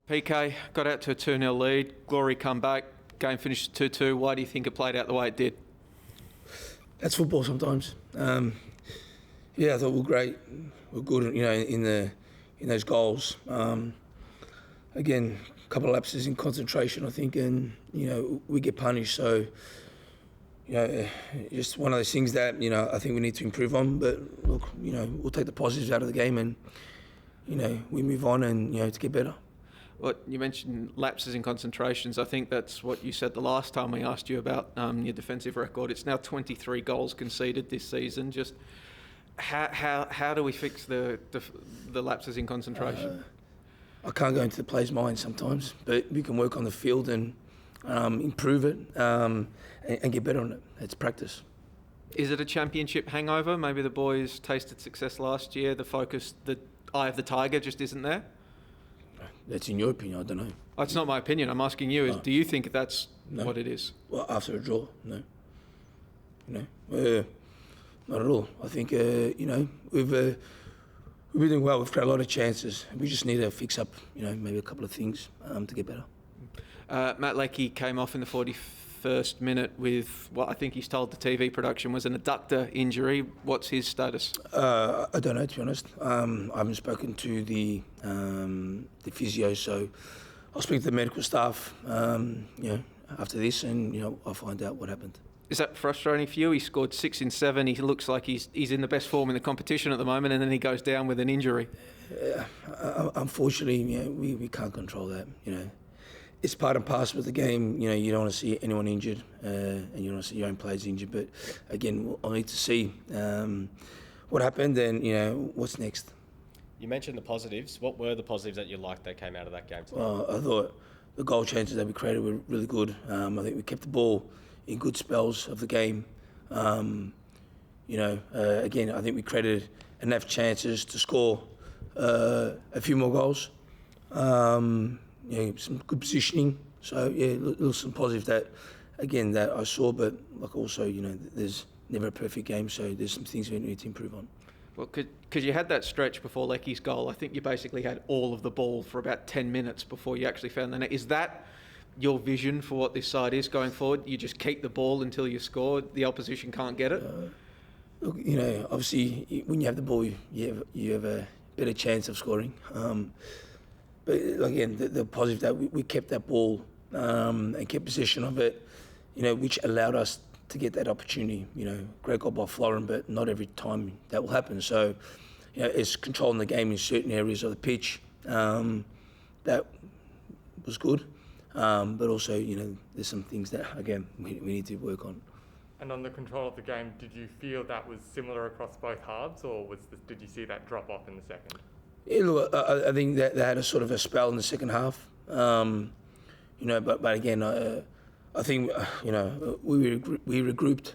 PK got out to a 2-0 lead. Glory come back. Game finished 2-2. Why do you think it played out the way it did? That's football sometimes. I thought we were great. We were good, in those goals. Again, a couple of lapses in concentration, I think, and we get punished. So, just one of those things that I think we need to improve on. But look, we'll take the positives out of the game, and we move on, and to get better. Well, you mentioned lapses in concentrations. I think that's what you said the last time we asked you about your defensive record. It's now 23 goals conceded this season. Just how do we fix the lapses in concentration? I can't go into the player's mind sometimes, but we can work on the field and improve it and get better on it. It's practice. Is it a championship hangover? Maybe the boys tasted success last year. The focus, the eye of the tiger just isn't there? That's in your opinion, I don't know. It's not my opinion. I'm asking you, do you think that's what it is? Well, after a draw, no. Not at all. I think, we've been doing well. We've created a lot of chances. We just need to fix up, maybe a couple of things to get better. Matt Leckie came off in the 41st minute with what I think he's told the TV production was an adductor injury. What's his status? I don't know, to be honest. I haven't spoken to the physio, so I'll speak to the medical staff, after this, and I'll find out what happened. Is that frustrating for you? He scored 6 in 7. He looks like he's in the best form in the competition at the moment, and then he goes down with an injury. Unfortunately, we can't control that. It's part and parcel of the game. You don't want to see anyone injured, and you don't want to see your own players injured. But again, I'll need to see what happened and what's next. You mentioned the positives. What were the positives that you liked that came out of that game today? Well, I thought the goal chances that we created were really good. I think we kept the ball in good spells of the game. Again, I think we created enough chances to score a few more goals. Some good positioning. So some positive that I saw, but also there's never a perfect game, so there's some things we need to improve on. Well, because you had that stretch before Leckie's goal, I think you basically had all of the ball for about 10 minutes before you actually found the net. Is that your vision for what this side is going forward? You just keep the ball until you score, the opposition can't get it? Look, obviously when you have the ball, you have a better chance of scoring. But again, the positive that we kept that ball and kept possession of it, which allowed us to get that opportunity. Great goal by Florin, but not every time that will happen. So, it's controlling the game in certain areas of the pitch. That was good. But also, there's some things that, again, we need to work on. And on the control of the game, did you feel that was similar across both halves, or did you see that drop off in the second? Yeah, look, I think that they had a sort of a spell in the second half. But again, I think, we regrouped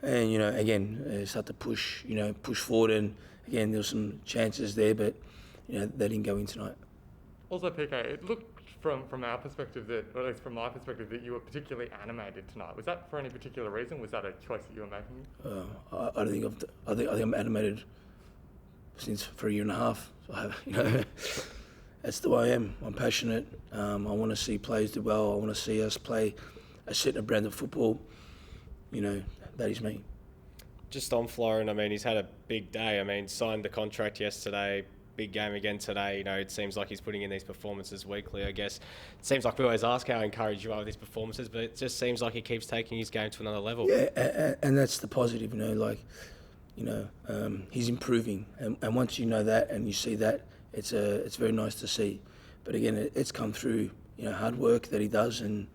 and, again, start to push forward. And again, there were some chances there, but, they didn't go in tonight. Also, PK, it looked from our perspective, or at least from my perspective, that you were particularly animated tonight. Was that for any particular reason? Was that a choice that you were making? I think I'm animated for a year and a half. So that's the way I am. I'm passionate. I want to see players do well. I want to see us play a certain brand of football. That is me. Just on Florin, he's had a big day. Signed the contract yesterday. Big game again today. It seems like he's putting in these performances weekly. I guess it seems like we always ask how encouraged you are with these performances, but it just seems like he keeps taking his game to another level. Yeah, and that's the positive. He's improving, and once you know that and you see that, it's very nice to see. But again, it's come through hard work that he does, and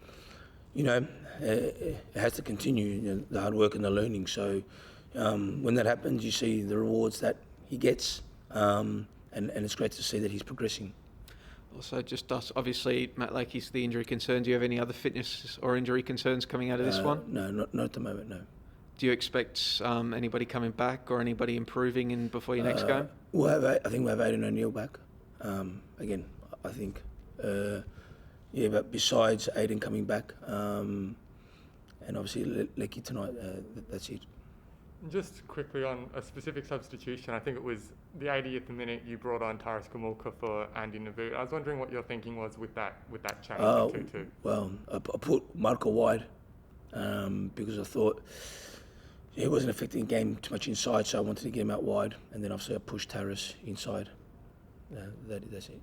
it has to continue. The hard work and the learning. So when that happens, you see the rewards that he gets. And it's great to see that he's progressing. Also, just us, obviously, Matt Lackey's the injury concern. Do you have any other fitness or injury concerns coming out of this one? No, not at the moment, no. Do you expect anybody coming back or anybody improving before your next game? I think we'll have Aidan O'Neill back. Again, I think, but besides Aidan coming back, and obviously Leckie tonight, that's it. Just quickly on a specific substitution, I think it was the 80th minute you brought on Taras Kamulka for Andy Navu. I was wondering what your thinking was with that change to 2-2. Well, I put Marco wide because I thought he wasn't affecting the game too much inside, so I wanted to get him out wide, and then obviously I pushed Taras inside. That's it.